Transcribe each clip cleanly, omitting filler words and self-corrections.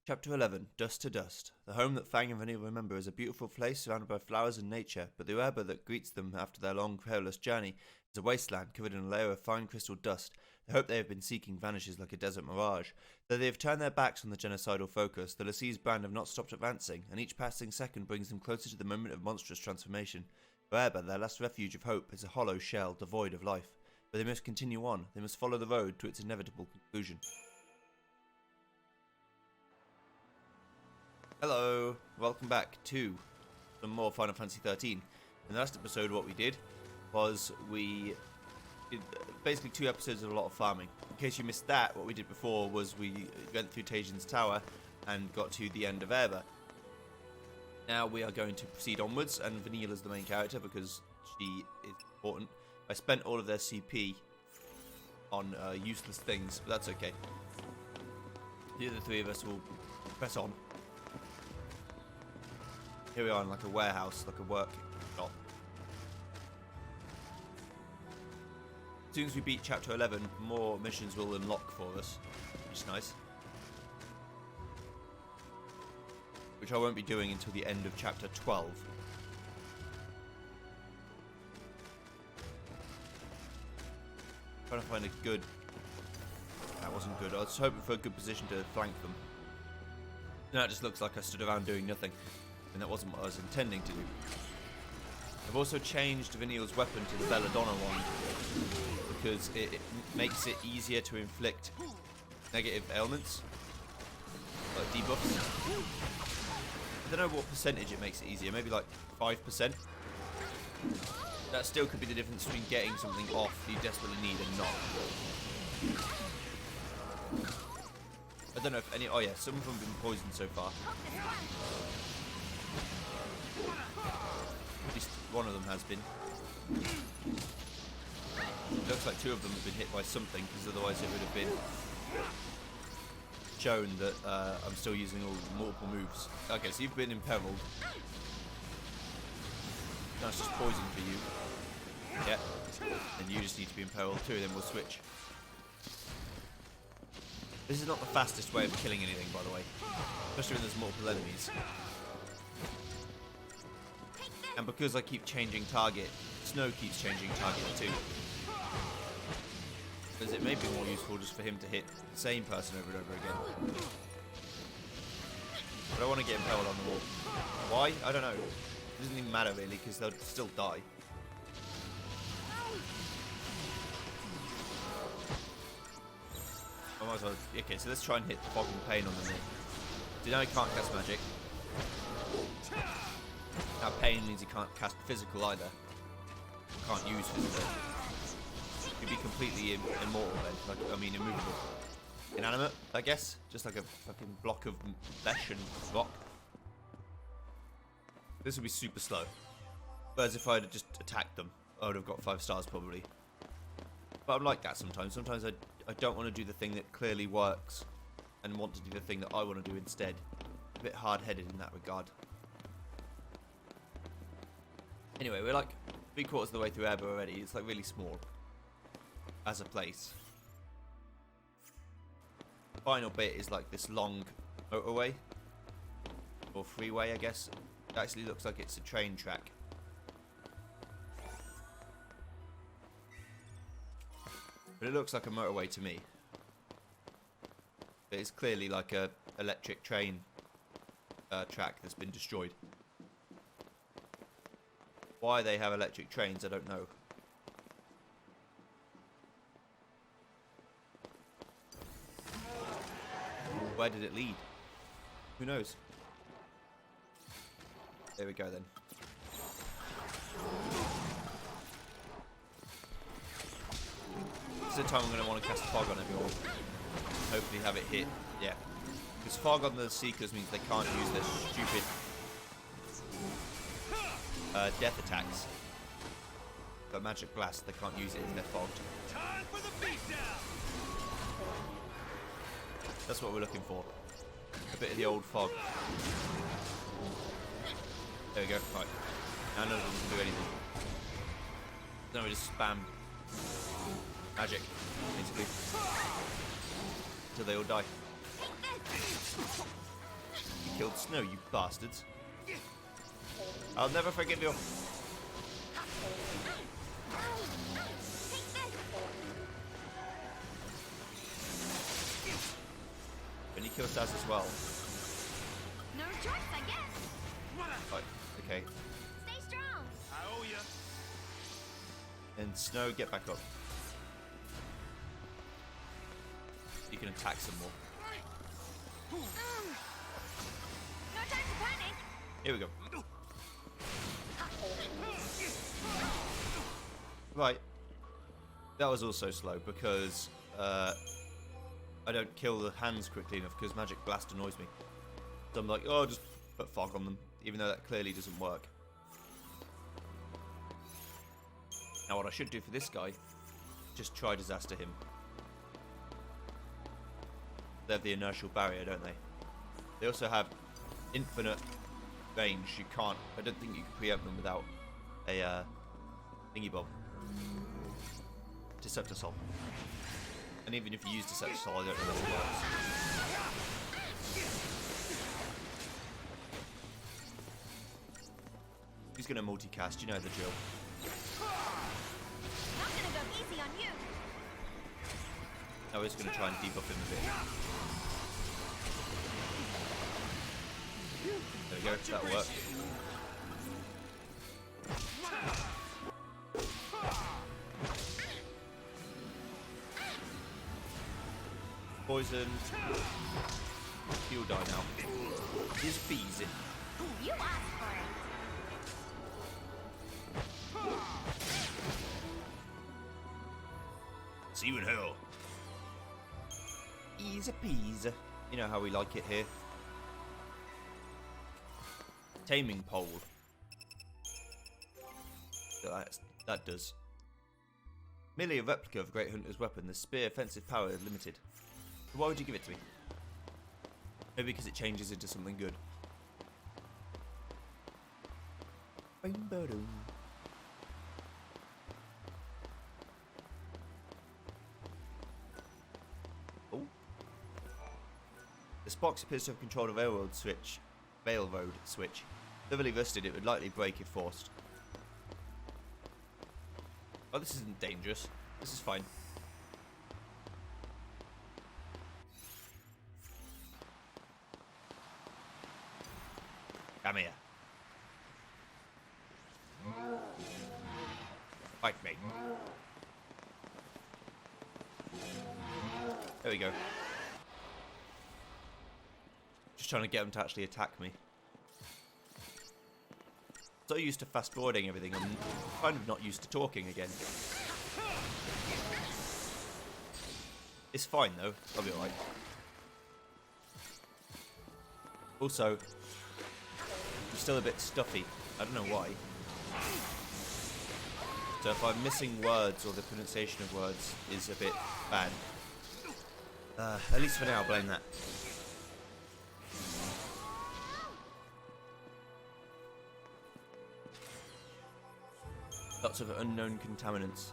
Chapter 11, Dust to Dust. The home that Fang and Vanille remember is a beautiful place surrounded by flowers and nature, but the Oerba that greets them after their long, perilous journey is a wasteland covered in a layer of fine crystal dust. The hope they have been seeking vanishes like a desert mirage. Though they have turned their backs on the genocidal focus, the Lassie's band have not stopped advancing, and each passing second brings them closer to the moment of monstrous transformation. Oerba, their last refuge of hope, is a hollow shell devoid of life. But they must continue on. They must follow the road to its inevitable conclusion. Hello, welcome back to some more Final Fantasy XIII. In the last episode what we did was we did basically 2 episodes of a lot of farming. In case you missed that, what we did before was we went through Tajin's tower and got to the end of Oerba. Now we are going to proceed onwards, and Vanille is the main character because she is important. I spent all of their CP on useless things, but that's okay. The other 3 of us will press on. Here we are in like a warehouse, like a work shop. As soon as we beat chapter 11, more missions will unlock for us, which is nice. Which I won't be doing until the end of chapter 12. Trying to find a good... That wasn't good. I was hoping for a good position to flank them. Now it just looks like I stood around doing nothing. And that wasn't what I was intending to do. I've also changed Vanille's weapon to the Belladonna one because it makes it easier to inflict negative ailments, like debuffs. I don't know what percentage it makes it easier, maybe like 5%. That still could be the difference between getting something off you desperately need and not. I don't know if any... Oh yeah, some of them have been poisoned so far. At least one of them has been. It looks like 2 of them have been hit by something, because otherwise it would have been shown that I'm still using all multiple moves. Okay, so you've been imperiled. That's just poison for you. Yeah. And you just need to be imperiled too, then we'll switch. This is not the fastest way of killing anything, by the way. Especially when there's multiple enemies. And because I keep changing target, Snow keeps changing target too. Because it may be more useful just for him to hit the same person over and over again. But I want to get impaled on the wall. Why? I don't know. It doesn't even matter really, because they'll still die. I might as well... Okay, so let's try and hit Fog and Pain on them. So now he can't cast magic. Now pain means he can't cast physical either. Can't use physical. He'd be completely immortal then. Like, I mean immovable. Inanimate, I guess. Just like a fucking block of flesh and rock. This would be super slow. Whereas if I had just attacked them, I would have got 5 stars probably. But I'm like that sometimes. Sometimes I don't want to do the thing that clearly works and want to do the thing that I want to do instead. A bit hard-headed in that regard. Anyway, we're like 3/4 of the way through Oerba already. It's like really small as a place. The final bit is like this long motorway or freeway, I guess. It actually looks like it's a train track. But it looks like a motorway to me. But it's clearly like a electric train track that's been destroyed. Why they have electric trains, I don't know. Where did it lead? Who knows? There we go then. This is the time I'm going to want to cast Fog on everyone. Hopefully have it hit. Yeah. Because Fog on the Seekers means they can't use their stupid death attacks. But Magic Blast, they can't use it if they're fogged. Time for the beatdown! That's what we're looking for. A bit of the old fog. There we go. Right. Now none of them can do anything. Then we just spam magic, basically. Until they all die. You killed Snow, you bastards. I'll never forgive you. And you kill Saz as well. No choice, I guess. Right, okay. Stay strong. I owe ya. And Snow, get back up. You can attack some more. No time to panic. Here we go. Right. That was also slow because I don't kill the hands quickly enough because Magic Blast annoys me. So I'm like, oh, just put fog on them, even though that clearly doesn't work. Now what I should do for this guy, just try Disaster him. They have the inertial barrier, don't they? They also have infinite range. You can't, I don't think you can preempt them without a thingy bob. Deceptisol. And even if you use Deceptisol, I don't know if it works. He's going to multicast, you know the drill. Not gonna go easy on you. I was going to try and debuff him a bit. There we go, that'll work. Poisoned. He'll die now. He's bees. You asked for it. See you in hell. Easy peasy. You know how we like it here. Taming pole. That does. Merely a replica of a Great Hunter's weapon, the spear offensive power is limited. So why would you give it to me? Maybe because it changes into something good. Oh. This box appears to have control of Railroad switch. Railroad switch. Thoroughly rusted, it would likely break if forced. Oh, this isn't dangerous. This is fine. Come here. Fight me. There we go. Just trying to get them to actually attack me. So used to fast forwarding everything, I'm kind of not used to talking again. It's fine though, I'll be alright. Also, I'm still a bit stuffy, I don't know why. So if I'm missing words or the pronunciation of words is a bit bad. At least for now, I'll blame that. Lots of unknown contaminants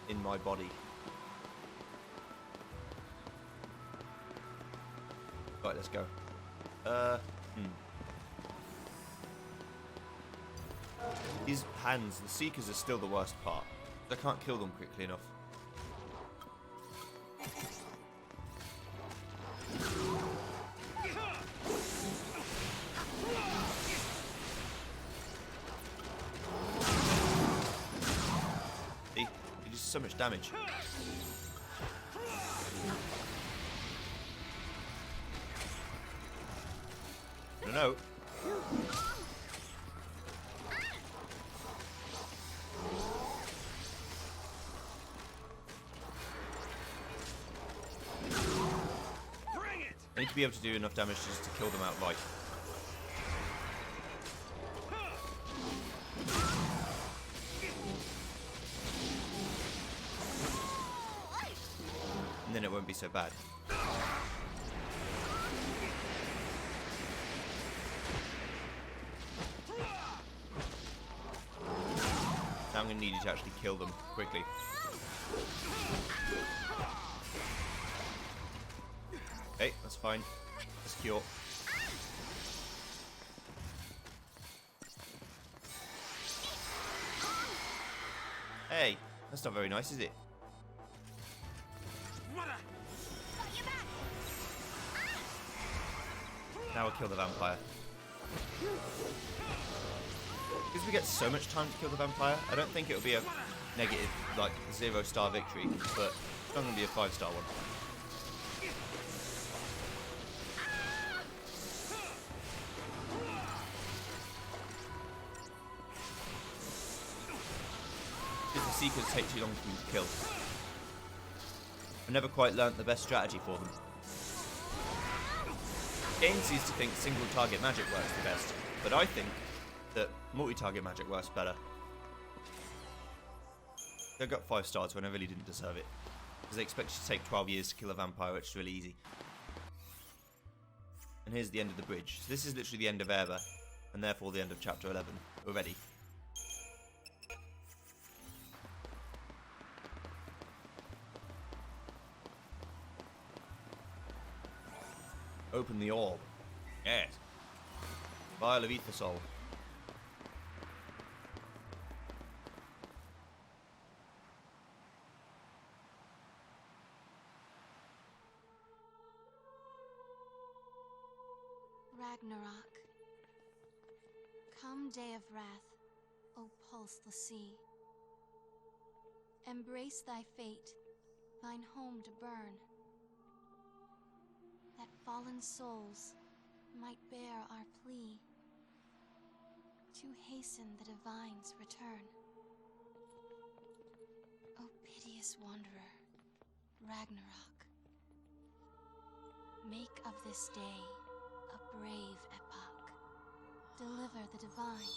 in my body. Right, let's go. These hands, the Seekers are still the worst part. I can't kill them quickly enough. See? They do so much damage. I don't know. I need to be able to do enough damage just to kill them outright. And then it won't be so bad. Now I'm going to need you to actually kill them quickly. Okay, that's fine. That's cure. Hey, that's not very nice, is it? Got your back. Now we'll kill the vampire. Because we get so much time to kill the vampire, I don't think it'll be a negative, like, 0-star victory, but it's not going to be a 5-star one. Because the Seekers take too long for me to kill. I never quite learnt the best strategy for them. Games used to think single target magic works the best, but I think that multi-target magic works better. I got 5 stars when I really didn't deserve it, because they expect you to take 12 years to kill a vampire, which is really easy. And here's the end of the bridge. So this is literally the end of Oerba, and therefore the end of chapter 11 already. Open the orb. Yes. Vial of ether soul. Ragnarok. Come, day of wrath, O pulse the sea. Embrace thy fate, thine home to burn, that fallen souls might bear our plea to hasten the divine's return. O piteous wanderer, Ragnarok, make of this day a brave epoch. Deliver the divine,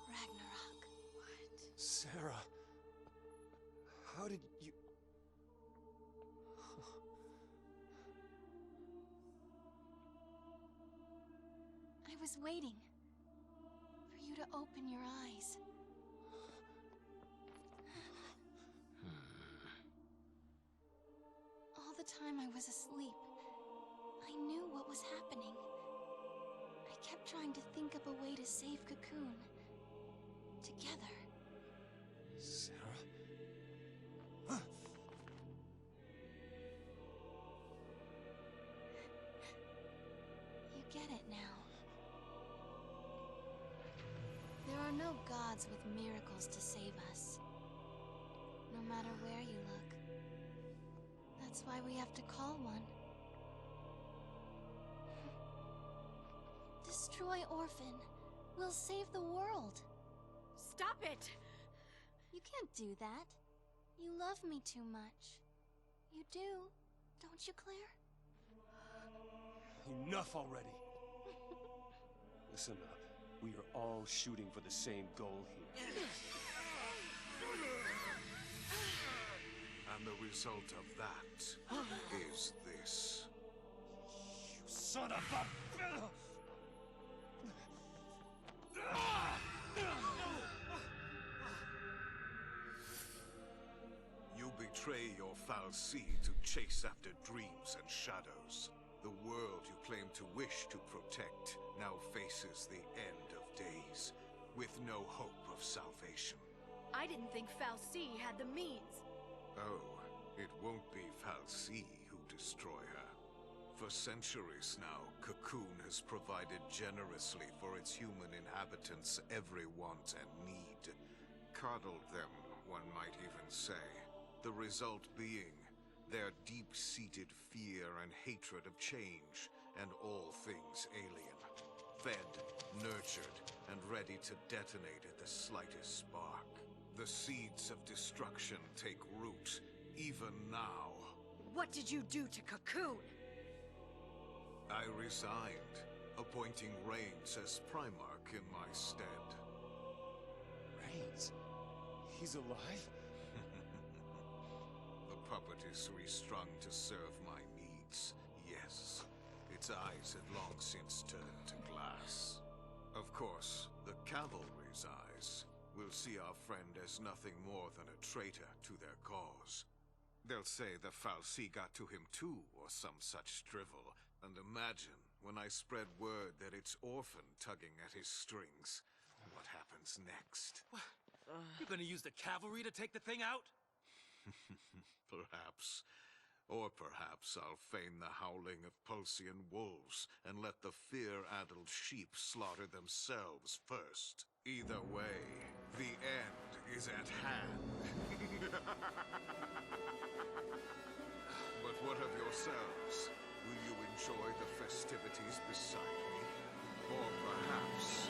Ragnarok. What? Sarah, how did you... I was waiting for you to open your eyes. All the time I was asleep, I knew what was happening. I kept trying to think of a way to save Cocoon. Together. Sarah? You get it now. There are no gods with miracles to save us. No matter where you look. That's why we have to call one. Destroy Orphan. We'll save the world. Stop it! You can't do that. You love me too much. You do, don't you, Claire? Enough already. Listen up. We are all shooting for the same goal here. And the result of that is this. You son of a... You betray your fal'Cie to chase after dreams and shadows. The world you claim to wish to protect now faces the end of days, with no hope of salvation. I didn't think fal'Cie had the means. Oh, it won't be fal'Cie who destroy her. For centuries now, Cocoon has provided generously for its human inhabitants every want and need. Coddled them, one might even say. The result being their deep-seated fear and hatred of change and all things alien. Fed, nurtured, and ready to detonate at the slightest spark. The seeds of destruction take root, even now. What did you do to Cocoon? I resigned, appointing Reigns as Primarch in my stead. Reigns? He's alive? The puppet is restrung to serve my needs, yes. Its eyes had long since turned to glass. Of course, the cavalry's eyes will see our friend as nothing more than a traitor to their cause. They'll say the fal'Cie got to him too, or some such drivel. And imagine, when I spread word that it's Orphan tugging at his strings, what happens next? You gonna use the cavalry to take the thing out? Perhaps. Or perhaps I'll feign the howling of Pulsian wolves and let the fear-addled sheep slaughter themselves first. Either way, the end is at hand. But what of yourselves? Will you enjoy the festivities beside me? Or perhaps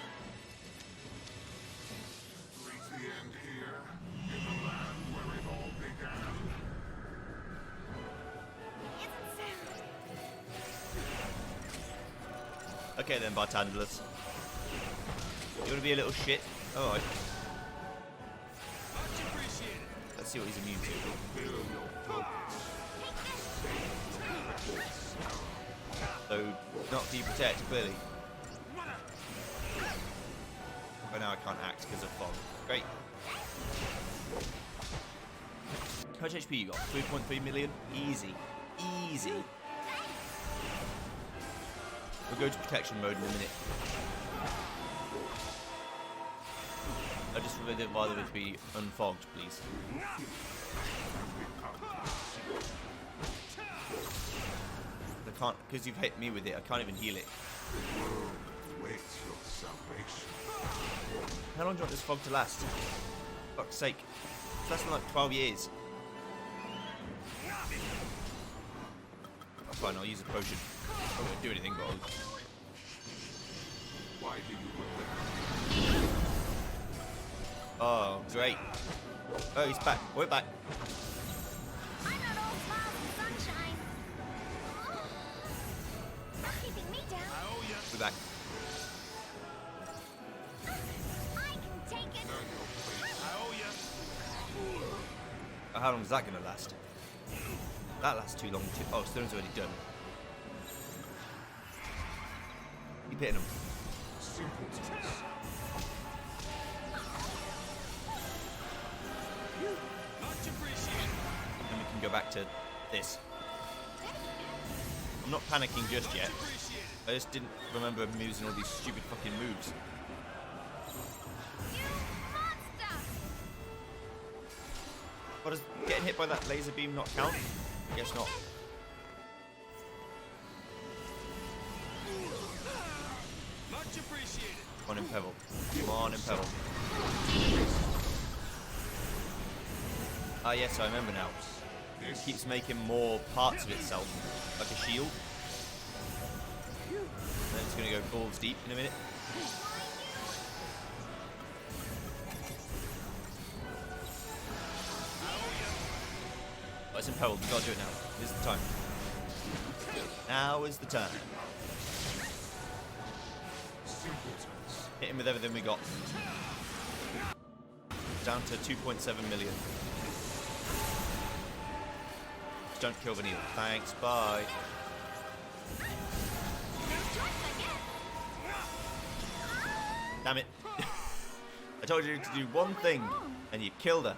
reach the end here, in the land where it all began? Okay then, Bartandless. You wanna be a little shit? Alright. Much appreciated. Let's see what he's immune to. So, not do you protect, clearly. But now I can't act because of fog. Great. How much HP you got? 3.3 million? Easy. Easy. We'll go to protection mode in a minute. I just would rather it be unfogged, please. I can't, because you've hit me with it, I can't even heal it. Waits your salvation. How long do you want this fog to last? For fuck's sake. It's lasting like 12 years. Oh, fine, I'll use a potion. I won't do anything, but I'll... Why do you look there? Oh, great. Oh, he's back. We're back. I'm not all smiles and sunshine. Not keeping me down. I owe ya. We're back. I can take it. I owe ya. How long is that going to last? That lasts too long too. Oh, Stone's already done. Keep hitting him. Much appreciated. And we can go back to this. I'm not panicking just yet. Appreciated. I just didn't remember him using all these stupid fucking moves. You monster! What, does getting hit by that laser beam not count? Guess not. Much appreciated. Come on, Impebble. Come on, Impebble. Ah, yes, I remember now. It keeps making more parts of itself, like a shield. And then it's going to go balls deep in a minute. Oh, it's Impebbled. We've got to do it now. This is the time. Now is the time. Hit him with everything we got. Down to 2.7 million. Just don't kill Vanille. Thanks, bye. Damn it. I told you to do one thing, and you killed her.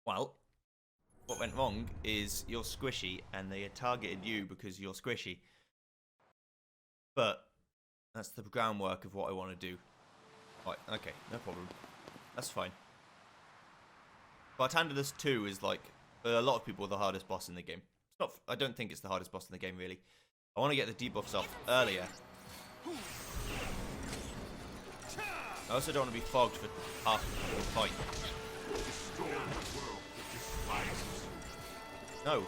Well, what went wrong is you're squishy, and they targeted you because you're squishy. But that's the groundwork of what I want to do. Right, okay, no problem. That's fine. Bartandless 2 is like, for a lot of people, the hardest boss in the game. It's not. I don't think it's the hardest boss in the game, really. I want to get the debuffs off earlier. I also don't want to be fogged for half the fight. No.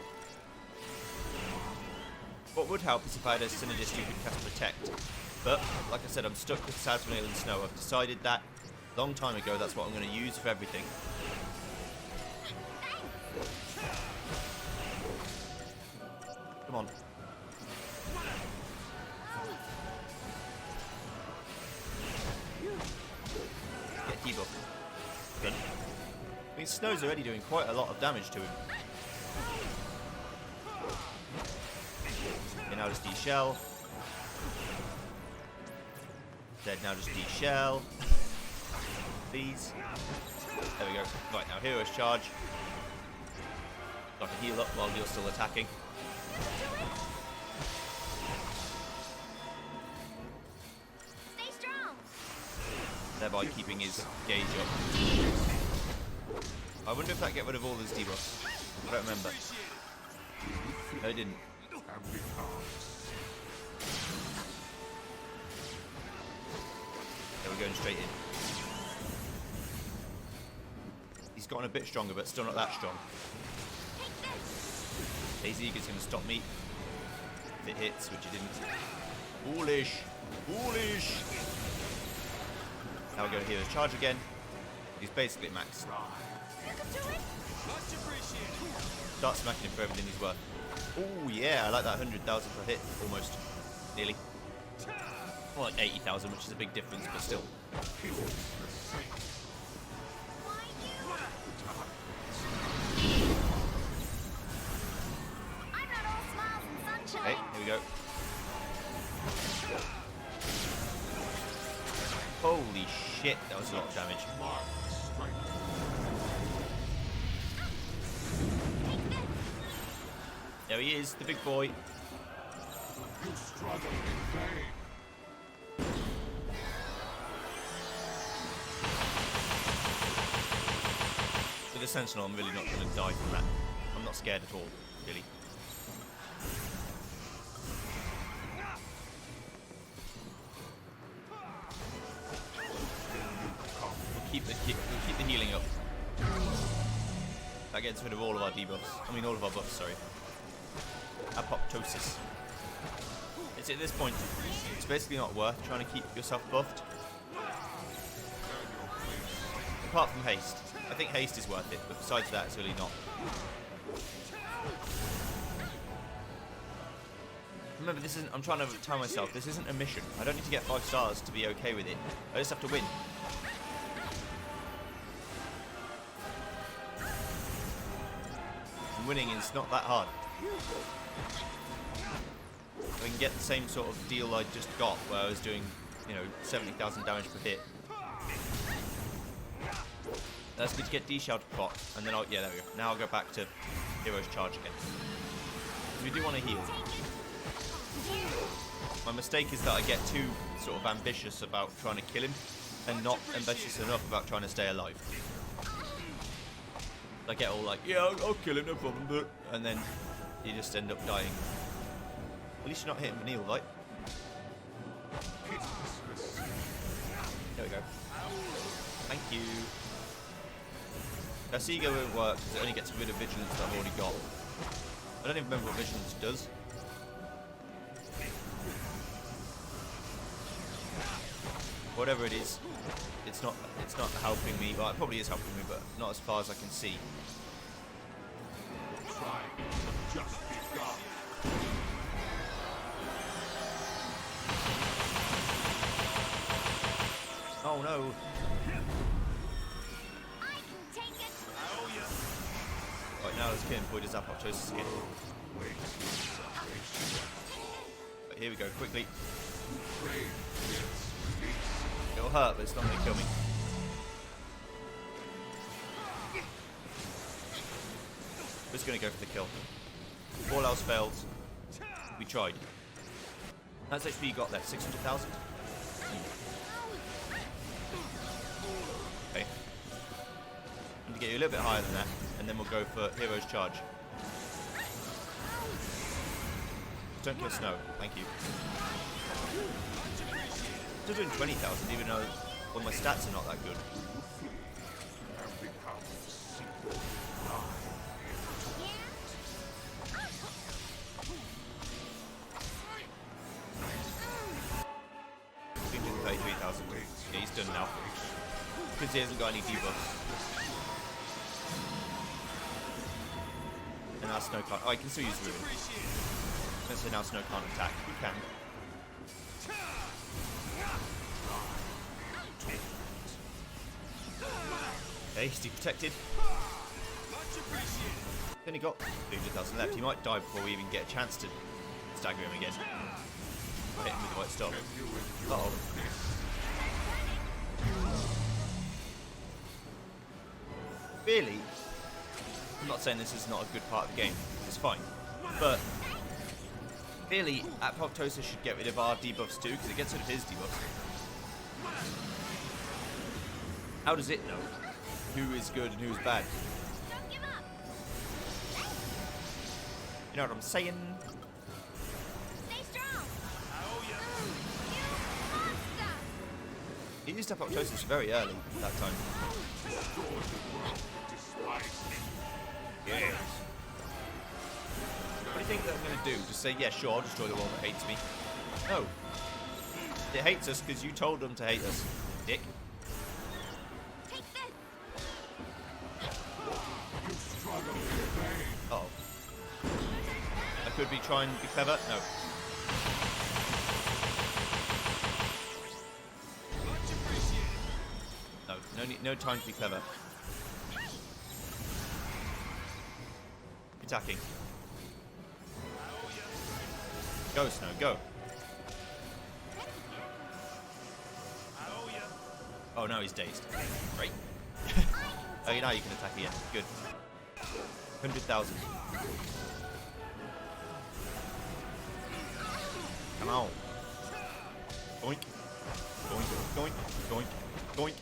What would help is if I had a synergist who could cast Protect. But, like I said, I'm stuck with Sazvanil and Snow. I've decided that a long time ago that's what I'm going to use for everything. Come on. Get debuff. Good. I mean, Snow's already doing quite a lot of damage to him. Okay, now just D-Shell. Dead, now just D-Shell. Please. There we go. Right, now Hero's Charge. So I can heal up while you're still attacking. Stay strong. thereby keeping his gauge up. I wonder if that get rid of all his debuffs. I don't remember. No, it didn't. Yeah, we're going straight in. He's gotten a bit stronger, but still not that strong. Daisy is going to stop me. If it hits, which it didn't. Foolish! Foolish! Now we're going to hear his charge again. He's basically at max. Start smacking him for everything he's worth. Oh yeah, I like that 100,000 per hit, almost. Nearly. More like 80,000, which is a big difference, but still. Okay, here we go. Holy shit, that was a lot of damage. There he is, the big boy. With the Sentinel, I'm really not going to die from that. I'm not scared at all, really. We'll keep the healing up. That gets rid of all of our debuffs. I mean, all of our buffs, sorry. Apoptosis. It's at this point, it's basically not worth trying to keep yourself buffed. Apart from haste. I think haste is worth it, but besides that, it's really not. Remember, this isn't, I'm trying to tell myself, this isn't a mission. I don't need to get 5 stars to be okay with it. I just have to win. And winning is not that hard. If I can get the same sort of deal I just got, where I was doing, 70,000 damage per hit. That's good to get D-Shell to pot, and then yeah, there we go. Now I'll go back to Hero's Charge again. We do want to heal. My mistake is that I get too sort of ambitious about trying to kill him, and not ambitious enough about trying to stay alive. I get all like, yeah, I'll kill him, no problem, and then you just end up dying. At least you're not hitting Vanille, right? There we go. Thank you. Garciga won't work because it only gets rid of Vigilance that I've already got. I don't even remember what Vigilance does. Whatever it is, it's not helping me. Well, it probably is helping me, but not as far as I can see. Oh no! Right, now let's get him before he does apoptosis again. Right, here we go, quickly. It'll hurt, but it's not going to kill me. We're just going to go for the kill. If all else fails, we tried. How much HP you got left? 600,000? Okay. I'm going to get you a little bit higher than that, and then we'll go for Hero's Charge. Don't kill Snow, thank you. Still doing 20,000, even though well, my stats are not that good. He's doing 33,000. Yeah, he's done now. Because he hasn't got any debuffs. And now Snow can't. Oh, I can still use Ruin. Let's say now Snow can't attack. He can. Okay, he's protected. Then he got 300,000 left. He might die before we even get a chance to stagger him again. Hit him with the white stop. Uh-oh. Really? I'm not saying this is not a good part of the game. It's fine. But really, apoptosis should get rid of our debuffs too, because it gets rid of his debuffs. How does it know who is good and who's bad? Don't give up. You know what I'm saying? Stay strong. Oh, yeah. You monster. He used apoptosis very early that time. Yes. What do you think that I'm going to do? Just say, yeah, sure, I'll destroy the world that hates me. No. It hates us because you told them to hate us, dick. Take this. Oh. I could be trying to be clever. No. No time to be clever. Attacking. Go, Snow, go. Oh, no, he's dazed. Great. Oh, now you can attack again. Good. 100,000. Come on. Doink. Doink, doink, doink, doink.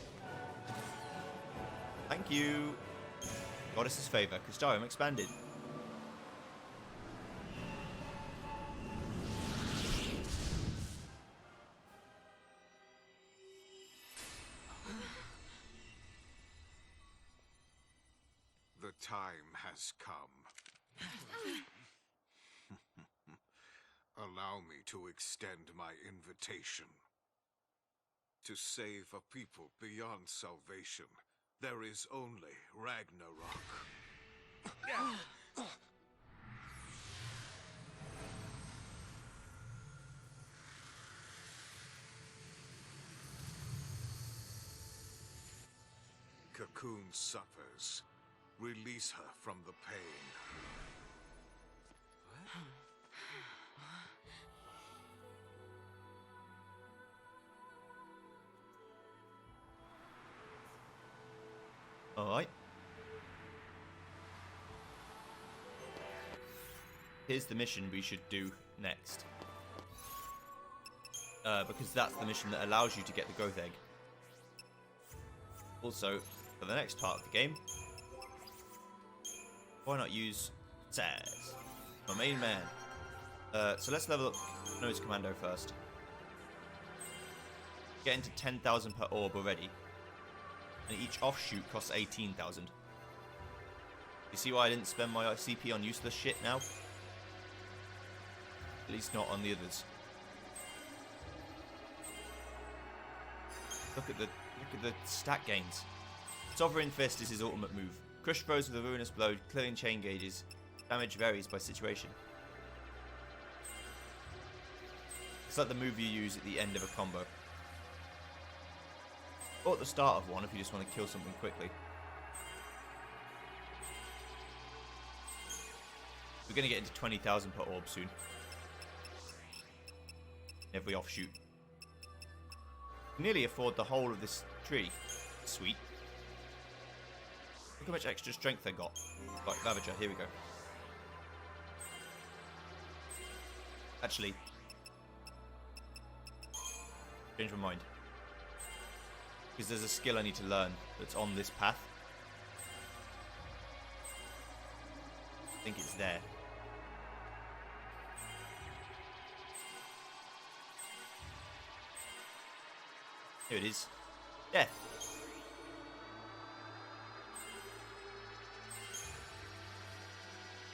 Thank you. Goddess's favor. Crystarium expanded. The time has come. Allow me to extend my invitation. To save a people beyond salvation, there is only Ragnarok. Cocoon suffers. Release her from the pain. Alright. Here's the mission we should do next. Because that's the mission that allows you to get the growth egg. Also, for the next part of the game, why not use Zaz, my main man? So let's level up Nose Commando first. Get into 10,000 per orb already. And each offshoot costs 18,000. You see why I didn't spend my CP on useless shit now? At least not on the others. Look at the stat gains. Sovereign Fist is his ultimate move. Crush foes with a ruinous blow, clearing chain gauges. Damage varies by situation. It's like the move you use at the end of a combo. Or at the start of one if you just want to kill something quickly. We're going to get into 20,000 per orb soon. Every offshoot. Nearly afford the whole of this tree. Sweet. Look how much extra strength I got. Right, Ravager, here we go. Actually, change my mind. Because there's a skill I need to learn that's on this path. I think it's there. Here it is. Death.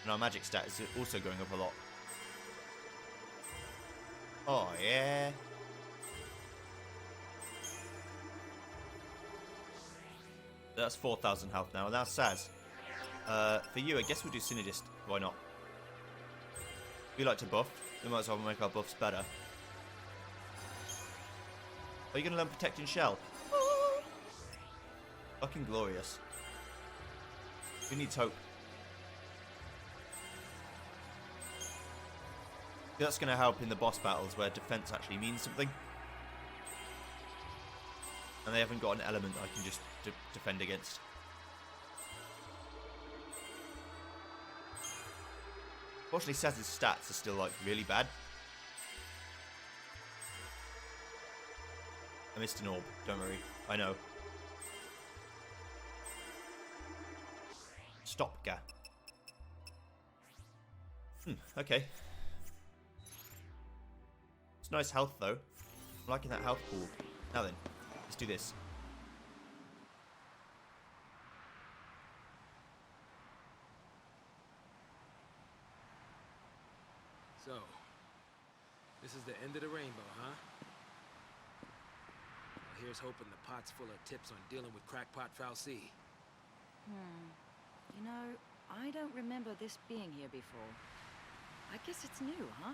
And our magic stat is also going up a lot. Oh, yeah. That's 4,000 health now. That's Saz. For you, I guess we'll do Synodist. Why not? We like to buff. We might as well make our buffs better. Are you going to learn Protecting Shell? Fucking glorious. Who needs hope? That's going to help in the boss battles where defense actually means something. And they haven't got an element I can just defend against. Fortunately, Saz's stats are still, like, really bad. I missed an orb, don't worry. I know. Stopga. Okay. It's nice health, though. I'm liking that health pool. Now then, let's do this. So, this is the end of the rainbow, huh? Well, here's hoping the pot's full of tips on dealing with crackpot Fal'Cie. You know, I don't remember this being here before. I guess it's new, huh?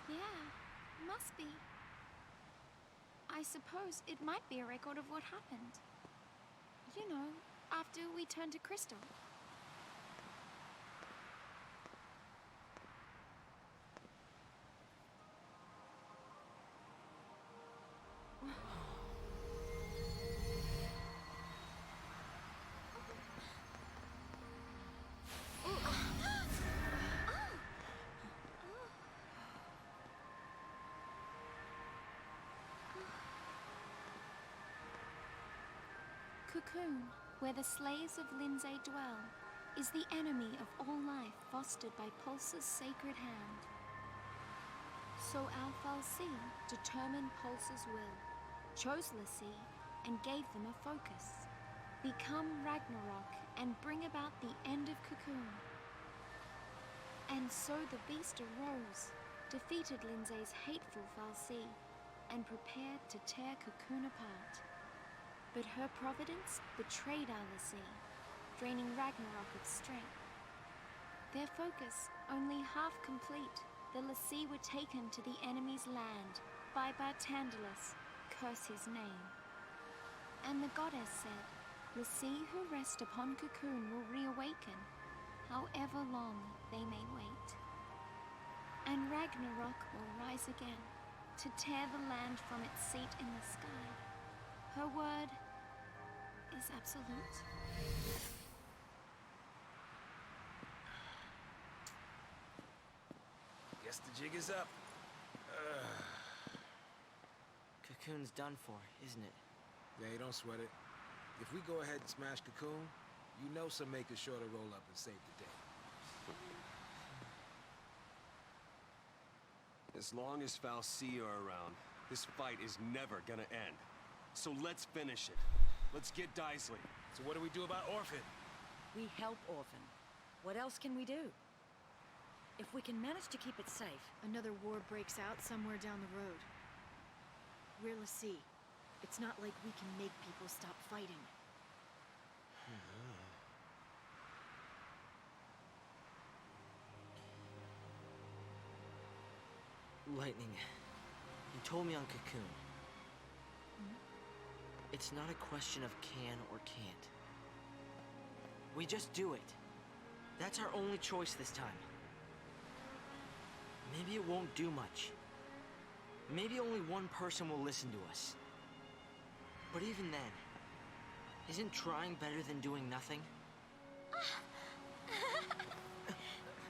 Yeah, must be. I suppose it might be a record of what happened. You know, after we turned to crystal. Cocoon, where the slaves of Lindsay dwell, is the enemy of all life fostered by Pulse's sacred hand. So our Fal'Cie determined Pulse's will, chose l'Cie, and gave them a focus. Become Ragnarok and bring about the end of Cocoon. And so the beast arose, defeated Lindsay's hateful Fal'Cie, and prepared to tear Cocoon apart. But her providence betrayed our l'Cie, draining Ragnarok of strength. Their focus only half complete, the l'Cie were taken to the enemy's land by Bartandalus, curse his name. And the goddess said, l'Cie who rest upon Cocoon will reawaken, however long they may wait. And Ragnarok will rise again, to tear the land from its seat in the sky. Her word is absolute. Guess the jig is up. Cocoon's done for, isn't it? Hey, don't sweat it. If we go ahead and smash Cocoon, you know some makers sure to roll up and save the day. As long as Fal'Cie are around, this fight is never gonna end. So let's finish it. Let's get Daisley. So what do we do about Orphan? We help Orphan. What else can we do? If we can manage to keep it safe... Another war breaks out somewhere down the road. We're l'Cie. It's not like we can make people stop fighting. Lightning, you told me on Cocoon. It's not a question of can or can't. We just do it. That's our only choice this time. Maybe it won't do much. Maybe only one person will listen to us. But even then, isn't trying better than doing nothing?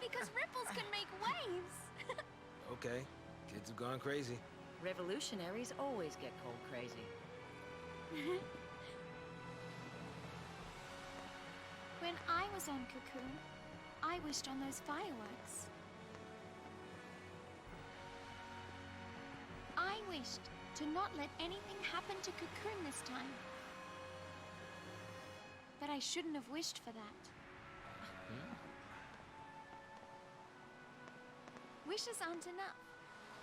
Because ripples can make waves! Okay, kids have gone crazy. Revolutionaries always get cold crazy. When I was on Cocoon, I wished on those fireworks. I wished to not let anything happen to Cocoon this time. But I shouldn't have wished for that. Wishes aren't enough.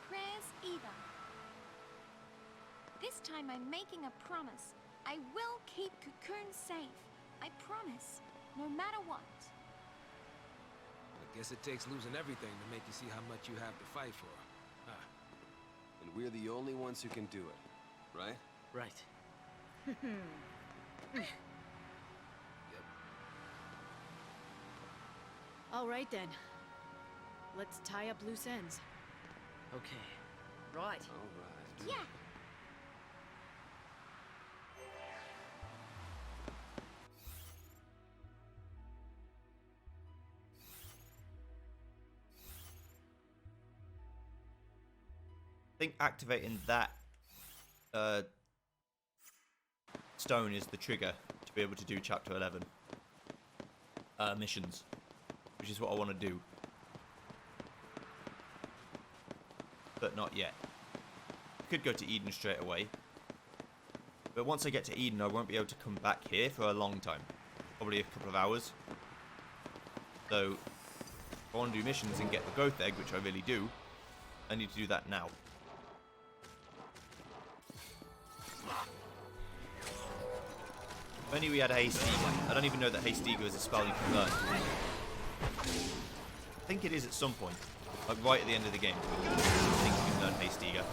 Prayers either. This time I'm making a promise. I will keep Cocoon safe. I promise, no matter what. I guess it takes losing everything to make you see how much you have to fight for. Huh. And we're the only ones who can do it, right? Right. Yep. All right then. Let's tie up loose ends. Okay. Right. All right. Yeah. I think activating that stone is the trigger to be able to do chapter 11. missions, which is what I want to do. But not yet. I could go to Eden straight away. But once I get to Eden, I won't be able to come back here for a long time. Probably a couple of hours. So, if I want to do missions and get the growth egg, which I really do, I need to do that now. If only we had a Haste Eager. I don't even know that Haste Eager is a spell you can learn. I think it is at some point. Like right at the end of the game. I think you can learn Haste Eager.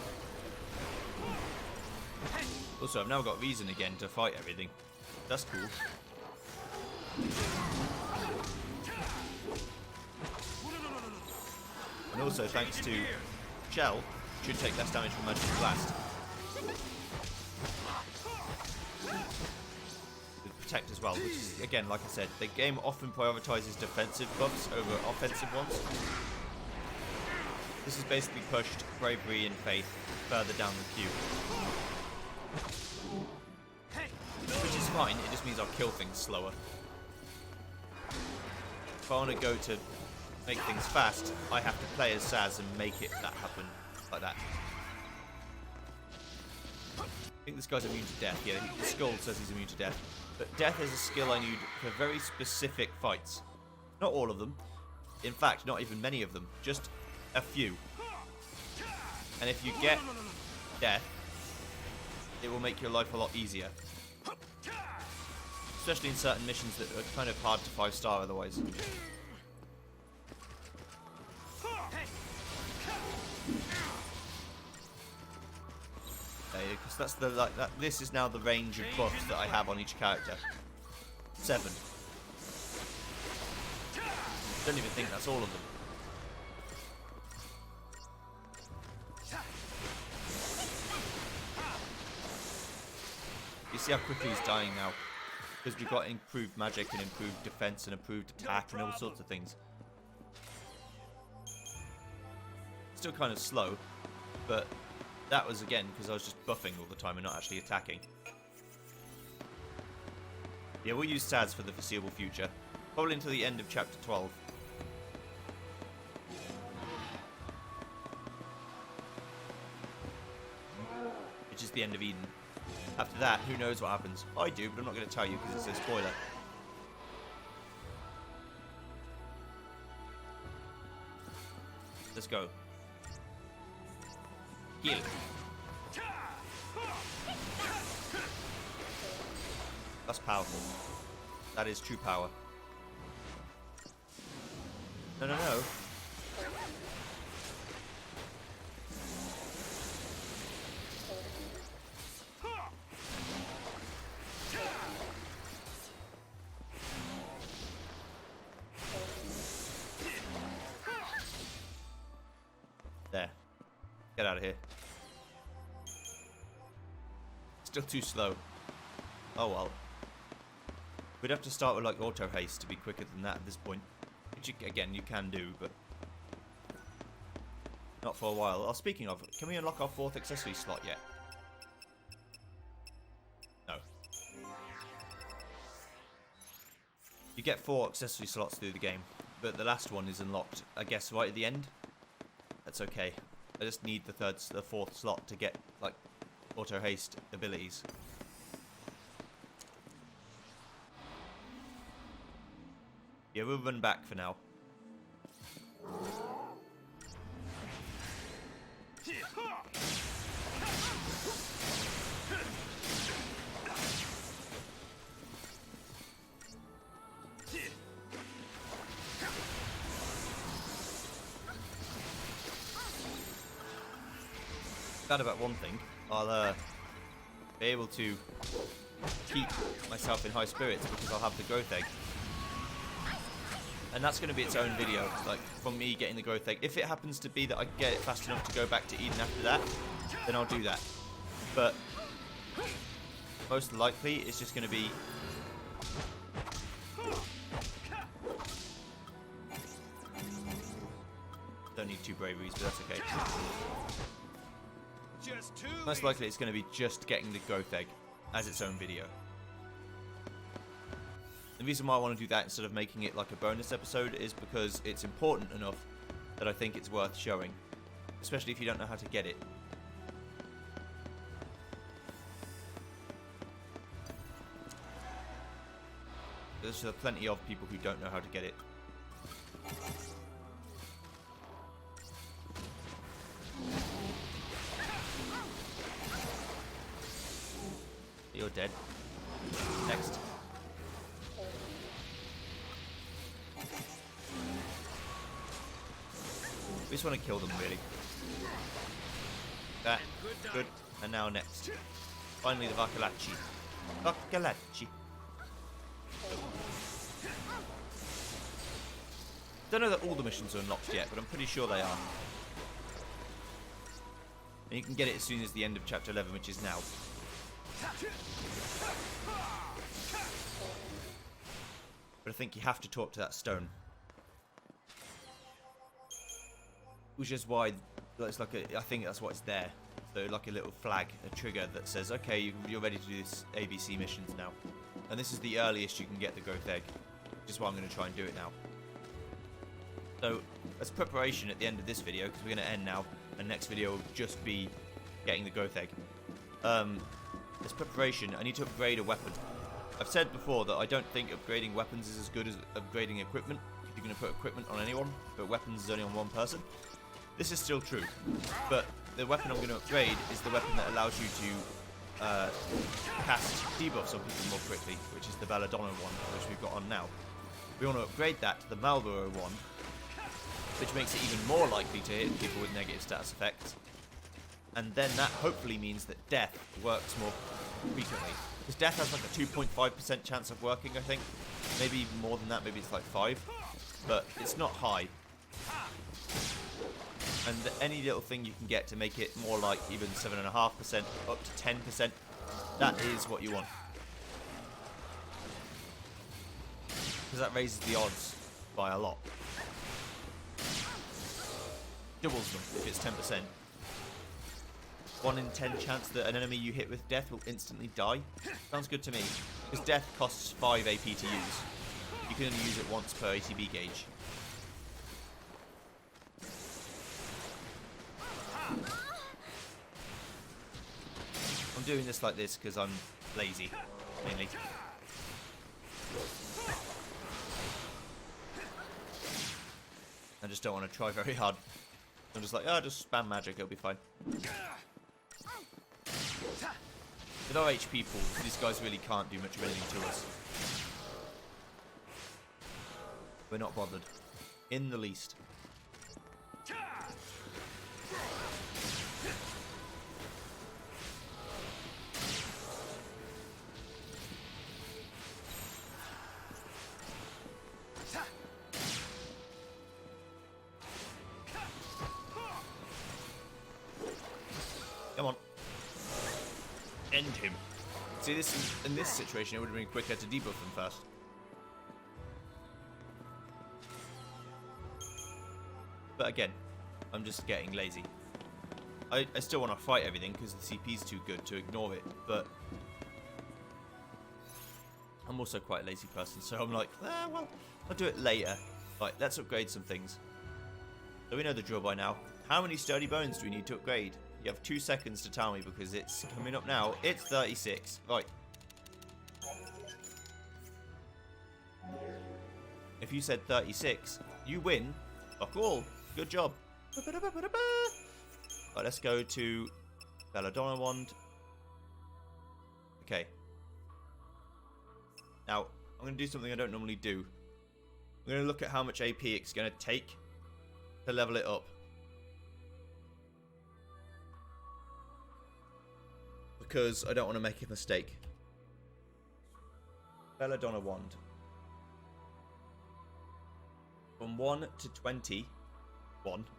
Also, I've now got reason again to fight everything. That's cool. And also, thanks to Shell, should take less damage from Magic Blast. Protect as well, which is, again, like I said, the game often prioritizes defensive buffs over offensive ones. This has basically pushed Bravery and Faith further down the queue. Which is fine, it just means I'll kill things slower. If I want to go to make things fast, I have to play as Saz and make it that happen like that. I think this guy's immune to death. Yeah, the skull says he's immune to death. But death is a skill I need for very specific fights. Not all of them. In fact, not even many of them. Just a few. And if you get death, it will make your life a lot easier. Especially in certain missions that are kind of hard to 5-star otherwise. Because that's the this is now the range of buffs that I have on each character. 7. Don't even think that's all of them. You see how quickly he's dying now? Because we've got improved magic and improved defense and improved attack and all sorts of things. Still kind of slow, but that was again because I was just buffing all the time and not actually attacking. Yeah, we'll use Saz for the foreseeable future. Probably until the end of chapter 12. Which is the end of Eden. After that, who knows what happens? I do, but I'm not going to tell you because it's a spoiler. Let's go. Heal. That's powerful. That is true power. No, no, no. There. Get out of here. Still too slow. Oh well. We'd have to start with like auto haste to be quicker than that at this point. Which you, again, you can do, but not for a while. Oh, speaking of, can we unlock our 4th accessory slot yet? No. You get 4 accessory slots through the game, but the last one is unlocked, I guess, right at the end. That's okay. I just need the 4th slot to get like auto haste abilities. Yeah, we'll run back for now. Glad about one thing. I'll be able to keep myself in high spirits because I'll have the growth egg. And that's going to be its own video, like, from me getting the growth egg. If it happens to be that I get it fast enough to go back to Eden after that, then I'll do that. But most likely, it's just going to be... Don't need 2 braveries, but that's okay. Most likely, it's going to be just getting the growth egg as its own video. The reason why I want to do that instead of making it like a bonus episode is because it's important enough that I think it's worth showing. Especially if you don't know how to get it. There's plenty of people who don't know how to get it. You're dead. Next. We just want to kill them, really. That. Good. And now next. Finally, the Vakalachi. Vakalachi. Don't know that all the missions are unlocked yet, but I'm pretty sure they are. And you can get it as soon as the end of Chapter 11, which is now. But I think you have to talk to that stone. Which is why it's like a, I think that's what it's there. So like a little flag, a trigger that says, okay, you're ready to do this ABC missions now. And this is the earliest you can get the growth egg. Which is why I'm going to try and do it now. So, as preparation at the end of this video, because we're going to end now, and next video will just be getting the growth egg. As preparation, I need to upgrade a weapon. I've said before that I don't think upgrading weapons is as good as upgrading equipment. If you're going to put equipment on anyone, but weapons is only on one person. This is still true, but the weapon I'm going to upgrade is the weapon that allows you to cast debuffs on people more quickly, which is the Belladonna one, which we've got on now. We want to upgrade that to the Marlboro one, which makes it even more likely to hit people with negative status effects. And then that hopefully means that death works more frequently. Because death has like a 2.5% chance of working, I think. Maybe even more than that, maybe it's like 5. But it's not high. And any little thing you can get to make it more like even 7.5%, up to 10%, that is what you want. Because that raises the odds by a lot. Doubles them if it's 10%. 1 in 10 chance that an enemy you hit with death will instantly die. Sounds good to me. Because death costs 5 AP to use. You can only use it once per ATB gauge. I'm doing this like this because I'm lazy, mainly. I just don't want to try very hard. I'm just like, oh, just spam magic, it'll be fine. With our HP pool, these guys really can't do much of anything to us. We're not bothered. In the least. Come on. End him. See, this in this situation, it would have been quicker to debuff them first. But again, I'm just getting lazy. I still want to fight everything because the CP's too good to ignore it, but I'm also quite a lazy person, so I'm like, well, I'll do it later. Right, let's upgrade some things. So we know the drill by now. How many sturdy bones do we need to upgrade? You have 2 seconds to tell me because it's coming up now. It's 36. Right. If you said 36, you win. Fuck all. Good job. Right, let's go to Belladonna Wand. Okay. Now, I'm going to do something I don't normally do. I'm going to look at how much AP it's going to take to level it up. Because I don't want to make a mistake. Belladonna Wand. From 1 to 21,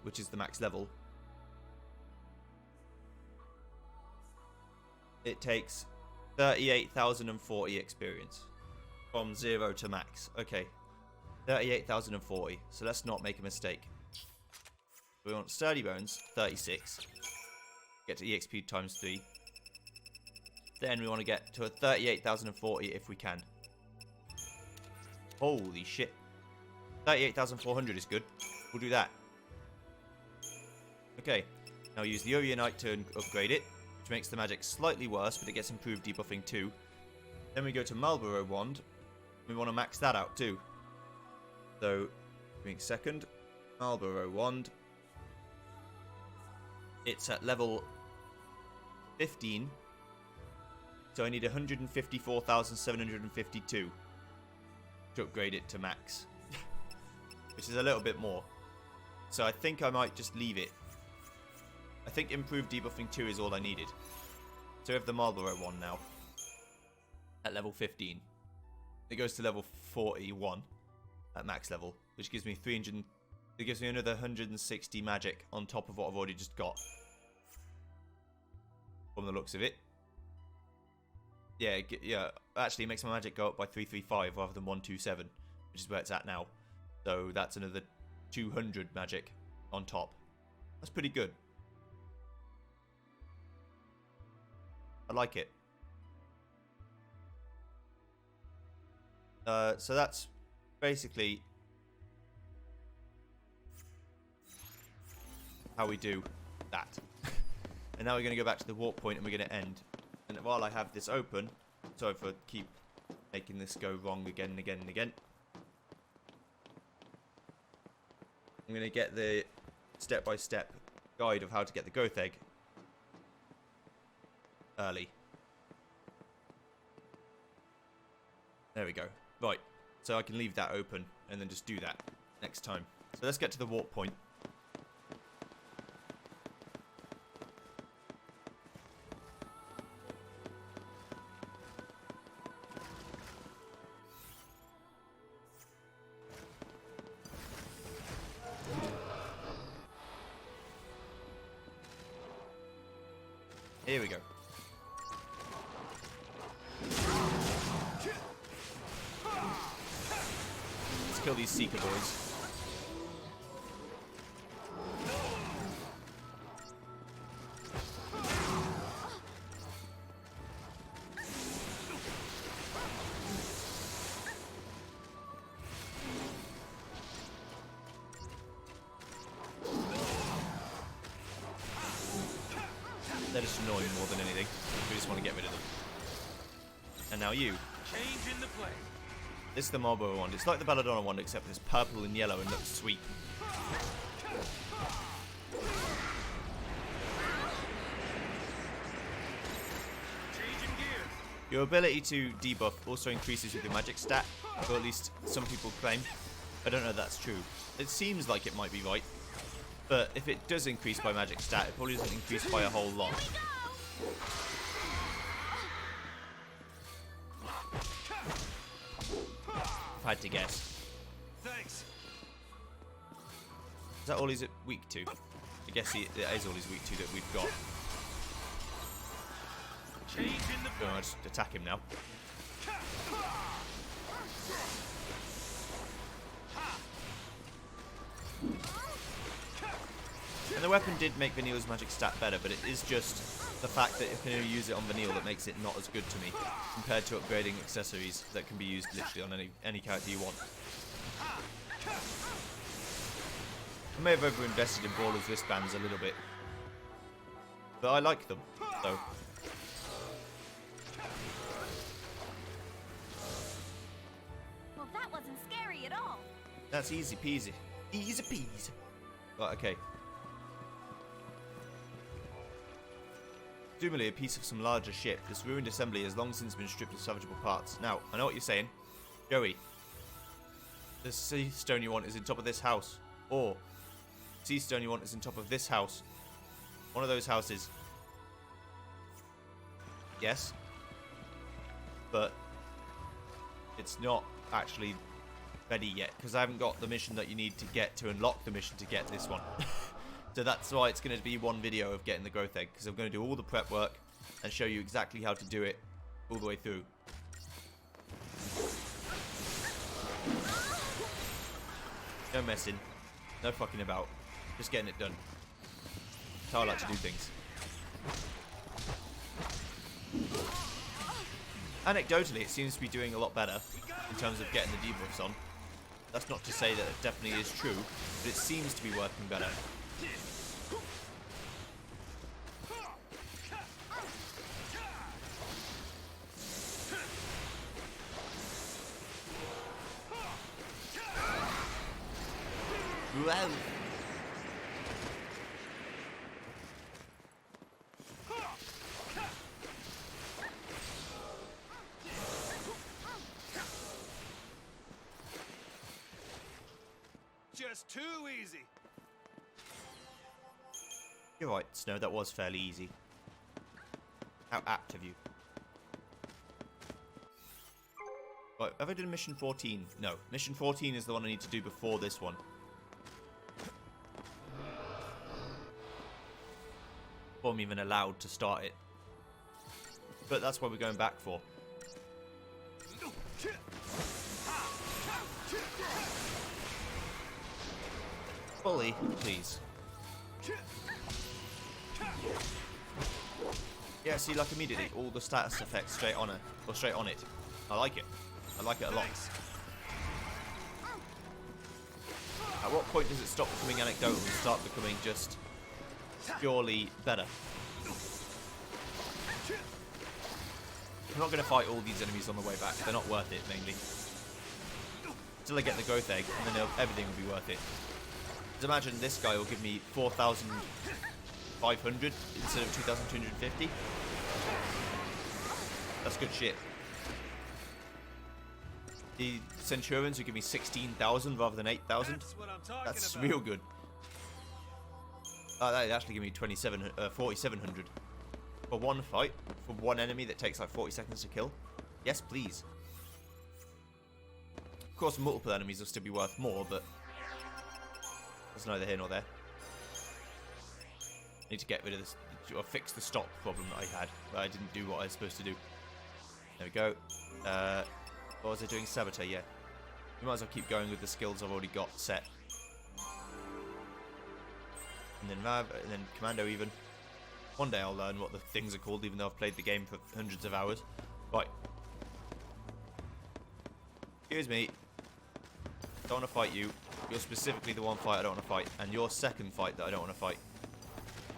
which is the max level, it takes 38,040 experience. From 0 to max. Okay. 38,040. So let's not make a mistake. We want sturdy bones, 36. Get to EXP times 3. Then we want to get to a 38,040 if we can. Holy shit. 38,400 is good. We'll do that. Okay. Now use the Orionite to upgrade it, which makes the magic slightly worse, but it gets improved debuffing too. Then we go to Marlborough Wand. We want to max that out too. So, doing second, Marlborough Wand. It's at level 15. So I need 154,752 to upgrade it to max. Which is a little bit more. So I think I might just leave it. I think improved debuffing 2 is all I needed. So we have the Marlborough one now. At level 15. It goes to level 41 at max level, which gives me 300. It gives me another 160 magic on top of what I've already just got. From the looks of it. Yeah, actually it makes my magic go up by 335 rather than 127, which is where it's at now. So that's another 200 magic on top. That's pretty good. I like it. So that's basically how we do that. And now we're going to go back to the warp point and we're going to end. And while I have this open, sorry for keep making this go wrong again and again and again. I'm going to get the step-by-step guide of how to get the growth egg early. There we go. Right, so I can leave that open and then just do that next time. So let's get to the warp point. Here we go. Let's kill these Seeker boys. They're just annoying more than anything. We just want to get rid of them. And now you. Change in the play. This is the Marlborough wand. It's like the Belladonna wand, except it's purple and yellow and looks sweet. Changing gears. Your ability to debuff also increases with your magic stat, or at least some people claim. I don't know if that's true. It seems like it might be right. But if it does increase by magic stat, it probably doesn't increase by a whole lot. If I had to guess. Thanks. Is that all he's weak to? I guess it is all he's weak to that we've got. Change in the So I'll just attack him now. And the weapon did make Vanille's magic stat better, but it is just the fact that if you use it on Vanille that makes it not as good to me, compared to upgrading accessories that can be used literally on any character you want. I may have over-invested in Brawler's wristbands a little bit, but I like them, so. Well, that wasn't scary at all. That's easy peasy. Easy peasy. Right, okay. Presumably a piece of some larger ship. This ruined assembly has long since been stripped of salvageable parts. Now, I know what you're saying. Joey, the sea stone you want is in top of this house. Or, sea stone you want is in top of this house. One of those houses. Yes. But, it's not actually ready yet. Because I haven't got the mission that you need to get to unlock the mission to get this one. So that's why it's going to be one video of getting the growth egg, because I'm going to do all the prep work and show you exactly how to do it all the way through. No messing, no fucking about, just getting it done. That's how I like to do things. Anecdotally, it seems to be doing a lot better in terms of getting the debuffs on. That's not to say that it definitely is true, but it seems to be working better. Wow. Just too easy. You're right, Snow, that was fairly easy. How apt of you. Right, have I done mission 14? No, mission 14 is the one I need to do before this one. Before I'm even allowed to start it. But that's what we're going back for. Bully, please. Yeah, see, like immediately, all the status effects straight on it, or straight on it. I like it. I like it a lot. At what point does it stop becoming anecdotal and start becoming just purely better? I'm not going to fight all these enemies on the way back. They're not worth it, mainly. Until I get the growth egg, and then everything will be worth it. Just imagine this guy will give me 4,500 instead of 2,250. That's good shit. The Centurions will give me 16,000 rather than 8,000. That's real good. That actually give me 4,700 for one fight for one enemy that takes like 40 seconds to kill. Yes, please. Of course, multiple enemies will still be worth more, but that's neither here nor there. I need to get rid of this, or fix the stop problem that I had, where I didn't do what I was supposed to do. There we go. What was I doing? Saboteur, yeah. We might as well keep going with the skills I've already got set. And then Rav, and then Commando even. One day I'll learn what the things are called, even though I've played the game for hundreds of hours. Right. Excuse me. Don't want to fight you. You're specifically the one fight I don't want to fight. And your second fight that I don't want to fight.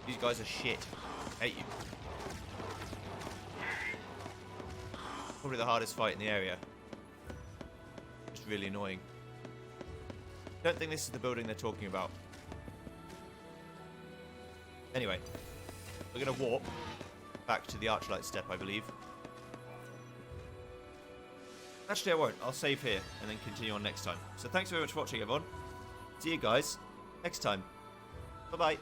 These guys are shit. Hate you. Probably the hardest fight in the area. Just really annoying. Don't think this is the building they're talking about. Anyway. We're going to warp back to the Archlight Step, I believe. Actually, I won't. I'll save here and then continue on next time. So thanks very much for watching, everyone. See you guys next time. Bye-bye.